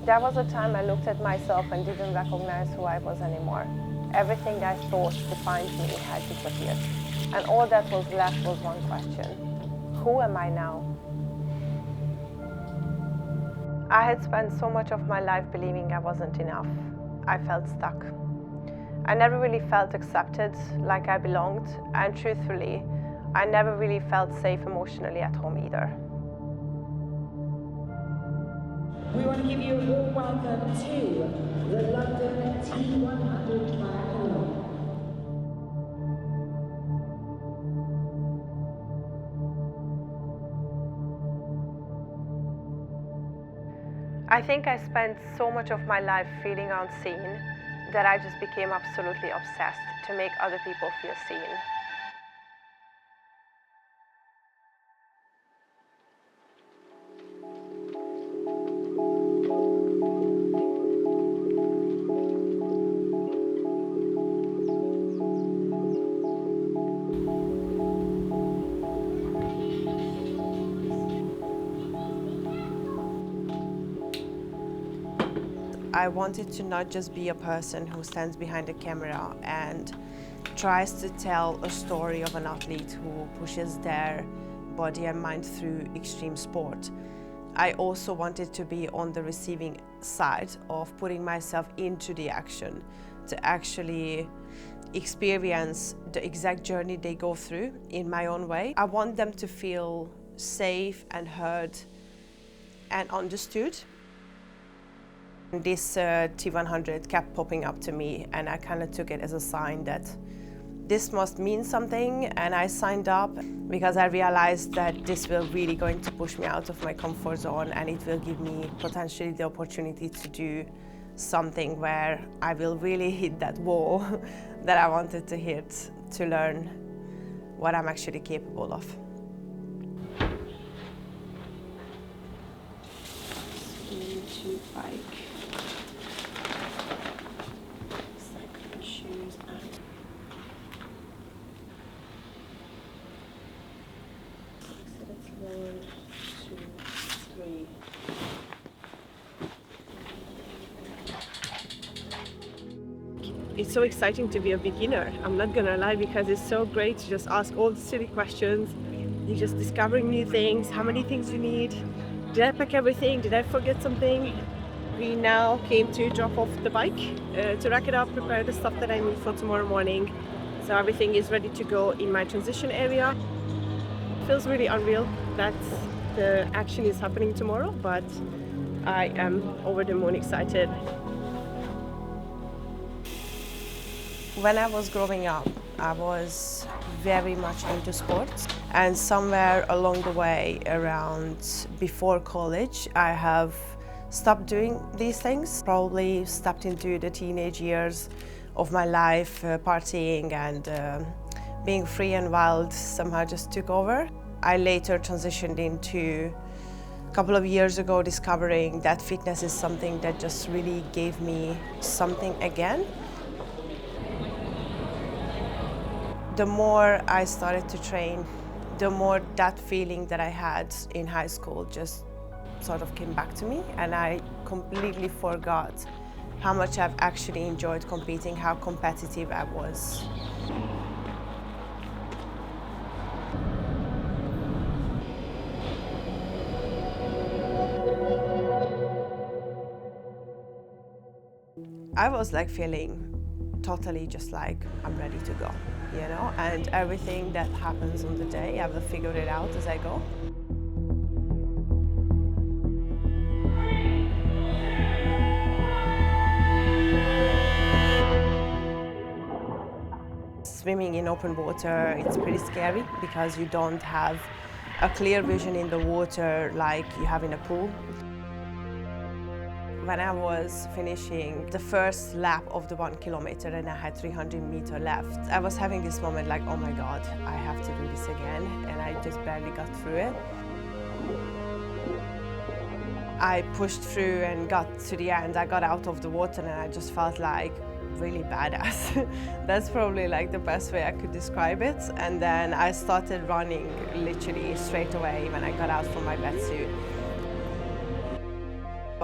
There was a time I looked at myself and didn't recognize who I was anymore. Everything I thought defined me had disappeared. And all that was left was one question. Who am I now? I had spent so much of my life believing I wasn't enough. I felt stuck. I never really felt accepted, like I belonged, and truthfully, I never really felt safe emotionally at home either. We want to give you a warm welcome to the London T100 Triathlon. I think I spent so much of my life feeling unseen that I just became absolutely obsessed to make other people feel seen. I wanted to not just be a person who stands behind a camera and tries to tell a story of an athlete who pushes their body and mind through extreme sport. I also wanted to be on the receiving side of putting myself into the action, to actually experience the exact journey they go through in my own way. I want them to feel safe and heard and understood. This T100 kept popping up to me, and I kind of took it as a sign that this must mean something, and I signed up because I realized that this will really going to push me out of my comfort zone, and it will give me potentially the opportunity to do something where I will really hit that wall that I wanted to hit, to learn what I'm actually capable of. Into bike. Cycling shoes and so that's 1, 2, 3. It's so exciting to be a beginner, I'm not gonna lie, because it's so great to just ask all the silly questions. You're just discovering new things, how many things you need. Did I pack everything? Did I forget something? We now came to drop off the bike, to rack it up, prepare the stuff that I need for tomorrow morning. So everything is ready to go in my transition area. It feels really unreal that the action is happening tomorrow, but I am over the moon excited. When I was growing up, I was very much into sports, and somewhere along the way, around before college, I have stopped doing these things. Probably stepped into the teenage years of my life, partying and being free and wild somehow just took over. I later transitioned into, a couple of years ago, discovering that fitness is something that just really gave me something again. The more I started to train, the more that feeling that I had in high school just sort of came back to me, and I completely forgot how much I've actually enjoyed competing, how competitive I was. I was like feeling totally just like I'm ready to go, you know, and everything that happens on the day, I will figure it out as I go. Swimming in open water, it's pretty scary because you don't have a clear vision in the water like you have in a pool. When I was finishing the first lap of the 1 kilometer and I had 300 meters left, I was having this moment like, oh my God, I have to do this again, and I just barely got through it. I pushed through and got to the end. I got out of the water and I just felt like really badass. That's probably like the best way I could describe it. And then I started running literally straight away when I got out from my wetsuit.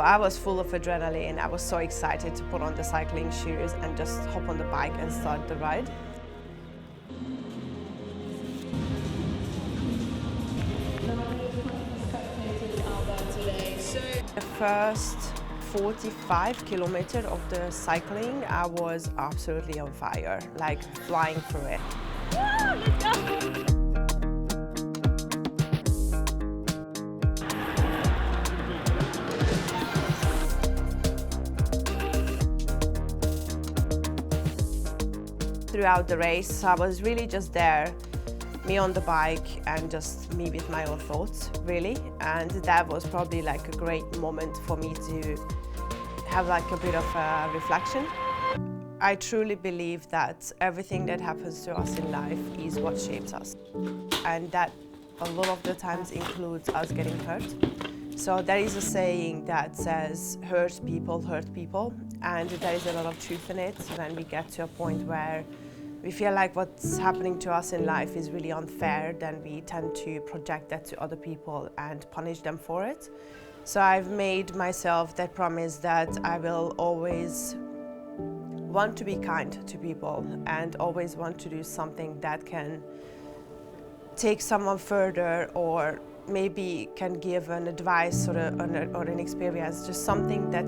I was full of adrenaline. I was so excited to put on the cycling shoes and just hop on the bike and start the ride. The first 45 kilometers of the cycling, I was absolutely on fire, like flying through it. Let's go! Throughout the race, I was really just there, me on the bike and just me with my own thoughts, really. And that was probably like a great moment for me to have like a bit of a reflection. I truly believe that everything that happens to us in life is what shapes us. And that a lot of the times includes us getting hurt. So there is a saying that says, hurt people, and there is a lot of truth in it. When we get to a point where we feel like what's happening to us in life is really unfair, then we tend to project that to other people and punish them for it. So I've made myself that promise that I will always want to be kind to people and always want to do something that can take someone further, or maybe can give an advice or an experience, just something that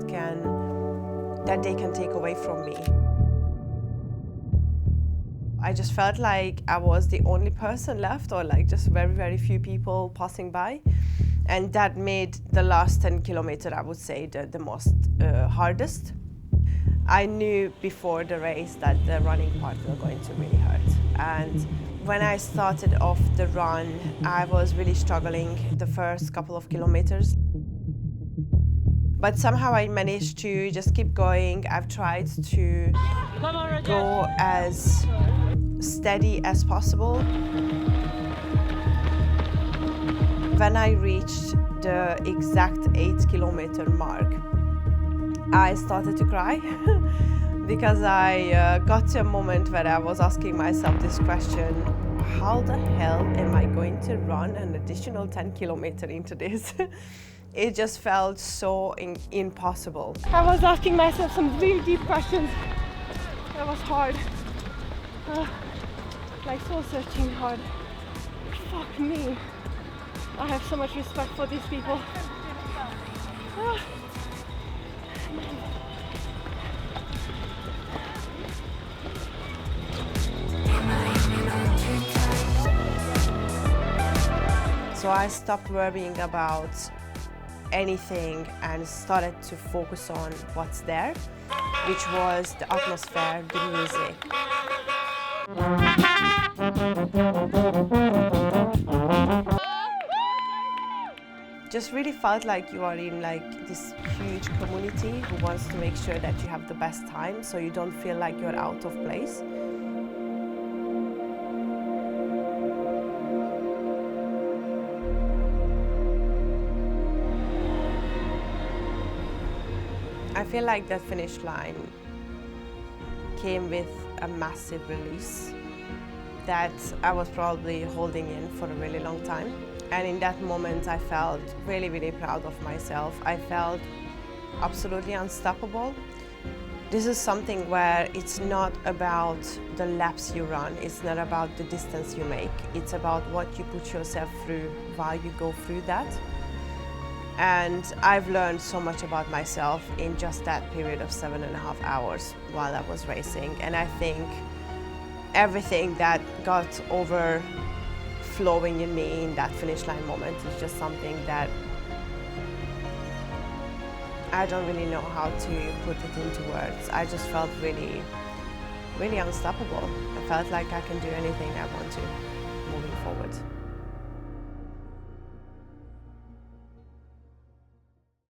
they can take away from me. I just felt like I was the only person left, or like just very, very few people passing by. And that made the last 10 kilometers, I would say, the most hardest. I knew before the race that the running part was going to really hurt. And when I started off the run, I was really struggling the first couple of kilometers. But somehow I managed to just keep going. I've tried to go as steady as possible. When I reached the exact 8-kilometer mark, I started to cry because I got to a moment where I was asking myself this question: how the hell am I going to run an additional 10 kilometers into this? It just felt so impossible. I was asking myself some really deep questions. That was hard. Like soul searching hard. Fuck me. I have so much respect for these people. So I stopped worrying about anything and started to focus on what's there, which was the atmosphere, the music. Just really felt like you are in like this huge community who wants to make sure that you have the best time, so you don't feel like you're out of place. I feel like that finish line came with a massive release that I was probably holding in for a really long time. And in that moment, I felt really, really proud of myself. I felt absolutely unstoppable. This is something where it's not about the laps you run, it's not about the distance you make, it's about what you put yourself through while you go through that. And I've learned so much about myself in just that period of 7.5 hours while I was racing. And I think everything that got overflowing in me in that finish line moment is just something that I don't really know how to put it into words. I just felt really, really unstoppable. I felt like I can do anything I want to moving forward.